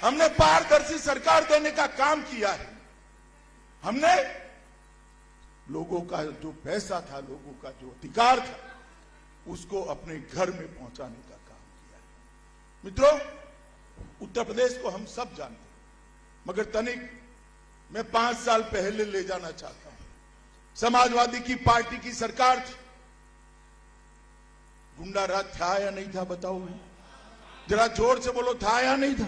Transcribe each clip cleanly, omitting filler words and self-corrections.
हमने पारदर्शी सरकार देने का काम किया है। हमने लोगों का जो पैसा था, लोगों का जो अधिकार था, उसको अपने घर में पहुंचाने का काम किया है। मित्रों, उत्तर प्रदेश को हम सब जानते हैं, मगर तनिक मैं 5 साल पहले ले जाना चाहता हूं। समाजवादी की पार्टी की सरकार थी। गुंडा राज था या नहीं था बताओ भाई, जरा जोर से बोलो, था या नहीं था?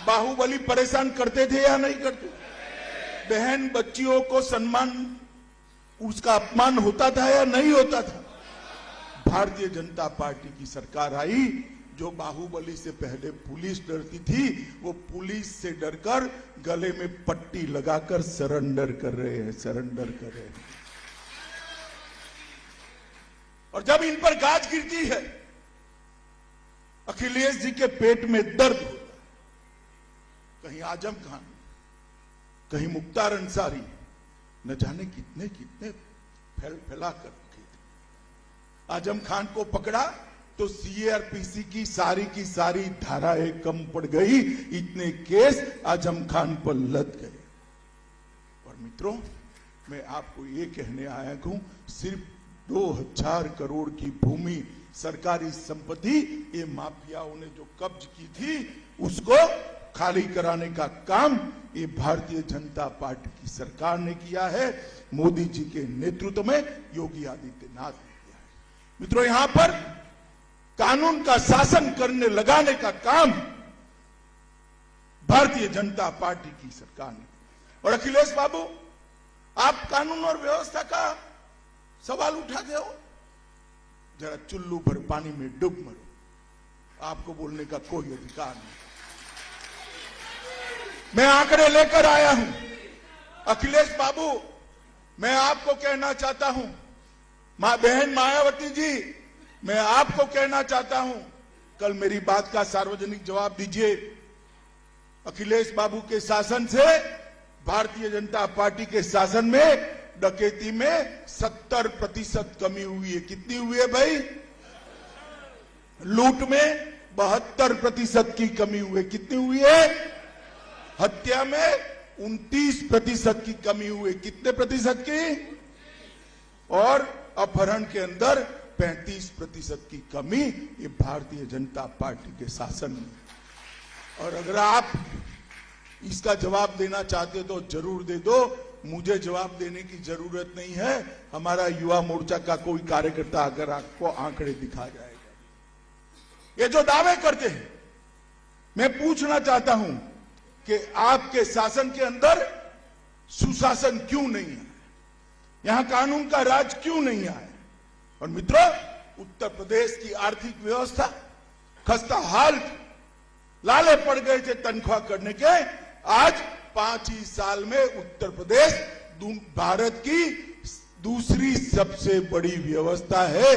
बाहुबली परेशान करते थे या नहीं करते? बहन बच्चियों को सम्मान, उसका अपमान होता था या नहीं होता था? भारतीय जनता पार्टी की सरकार आई, जो बाहुबली से पहले पुलिस डरती थी, वो पुलिस से डरकर गले में पट्टी लगाकर सरेंडर कर रहे हैं, सरेंडर कर रहे हैं। और जब इन पर गाज गिरती है, अखिलेश जी के पेट में दर्द होता है। कहीं आजम खान, कहीं मुख्तार अंसारी, न जाने कितने कितने फैला कर रखे थे। आजम खान को पकड़ा तो सीआरपीसी की सारी धाराएं कम पड़ गई, इतने केस आजम खान पर लद गए। और मित्रों, मैं आपको ये कहने आया हूं, सिर्फ 2000 करोड़ की भूमि, सरकारी संपत्ति, ये माफियाओं ने जो कब्ज की थी, उसको खाली कराने का काम ये भारतीय जनता पार्टी की सरकार ने किया है। मोदी जी के नेतृत्व में योगी आदित्यनाथ ने किया है। मित्रों, यहां पर कानून का शासन करने लगाने का काम भारतीय जनता पार्टी की सरकार ने। और अखिलेश बाबू, आप कानून और व्यवस्था का सवाल उठाते हो, जरा चुल्लू भर पानी में डूब मरो, आपको बोलने का कोई अधिकार नहीं। मैं आंकड़े लेकर आया हूं। अखिलेश बाबू, मैं आपको कहना चाहता हूं, बहन मायावती जी, मैं आपको कहना चाहता हूं, कल मेरी बात का सार्वजनिक जवाब दीजिए। अखिलेश बाबू के शासन से, भारतीय जनता पार्टी के शासन में डकैती में 70% कमी हुई है। कितनी हुई है भाई? लूट में 72% की कमी हुई है। कितनी हुई है? हत्या में 29% की कमी हुई। कितने प्रतिशत की? और अपहरण के अंदर 35% की कमी, ये भारतीय जनता पार्टी के शासन में। और अगर आप इसका जवाब देना चाहते हो तो जरूर दे दो, मुझे जवाब देने की जरूरत नहीं है। हमारा युवा मोर्चा का कोई कार्यकर्ता अगर आपको आंकड़े दिखा जाएगा। ये जो दावे करते हैं, मैं पूछना चाहता हूं कि आपके शासन के अंदर सुशासन क्यों नहीं है? यहां कानून का राज क्यों नहीं आया? और मित्रों, उत्तर प्रदेश की आर्थिक व्यवस्था खस्ता हाल, लाले पड़ गए थे तनख्वाह करने के। आज 5 ही साल में उत्तर प्रदेश भारत की दूसरी सबसे बड़ी व्यवस्था है।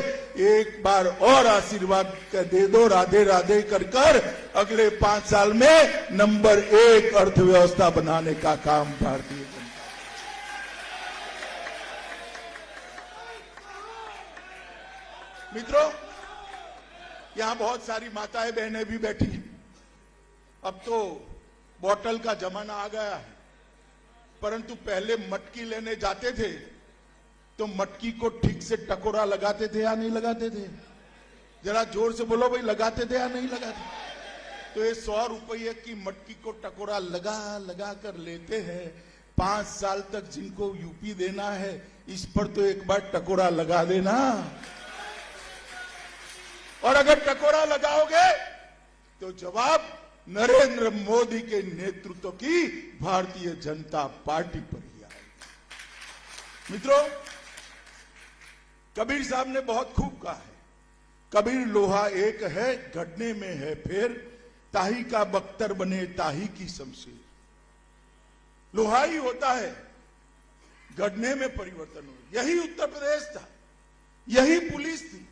एक बार और आशीर्वाद दे दो, राधे राधे कर अगले 5 साल में नंबर 1 अर्थव्यवस्था बनाने का काम भारतीय जनता। मित्रों, यहां बहुत सारी माताएं बहनें भी बैठी हैं। अब तो बोतल का जमाना आ गया है, परंतु पहले मटकी लेने जाते थे तो मटकी को ठीक से टकोरा लगाते थे या नहीं लगाते थे? जरा जोर से बोलो भाई, लगाते थे या नहीं लगाते? तो ये 100 रुपये की मटकी को टकोरा लगा कर लेते हैं। 5 साल तक जिनको यूपी देना है, इस पर तो एक बार टकोरा लगा देना। और अगर टकोरा लगाओगे तो जवाब नरेंद्र मोदी के नेतृत्व की भारतीय जनता पार्टी पर ही आएगा। मित्रों, कबीर साहब ने बहुत खूब कहा है, कबीर लोहा एक है, गढ़ने में है फेर, ताही का बख्तर बने ताही की शमशीर। लोहा ही होता है, गढ़ने में परिवर्तन हो। यही उत्तर प्रदेश था, यही पुलिस थी,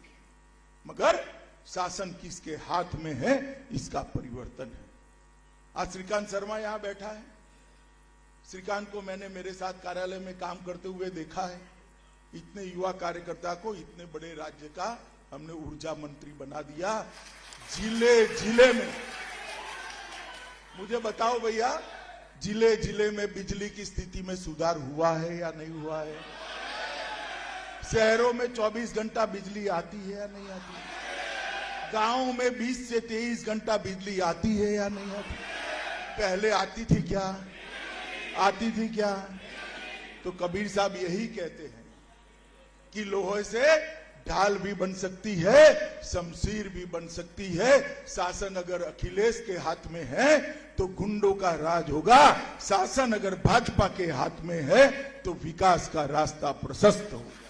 मगर शासन किसके हाथ में है, इसका परिवर्तन है। आज श्रीकांत शर्मा यहां बैठा है। श्रीकांत को मैंने मेरे साथ कार्यालय में काम करते हुए देखा है। इतने युवा कार्यकर्ता को इतने बड़े राज्य का हमने ऊर्जा मंत्री बना दिया। जिले जिले में मुझे बताओ भैया, जिले जिले में बिजली की स्थिति में सुधार हुआ है या नहीं हुआ है? शहरों में 24 घंटा बिजली आती है या नहीं आती? गांवों में 20 से 23 घंटा बिजली आती है या नहीं आती? पहले आती थी क्या? आती थी क्या? तो कबीर साहब यही कहते हैं कि लोहे से ढाल भी बन सकती है, शमशीर भी बन सकती है। शासन अगर अखिलेश के हाथ में है तो गुंडों का राज होगा, शासन अगर भाजपा के हाथ में है तो विकास का रास्ता प्रशस्त होगा।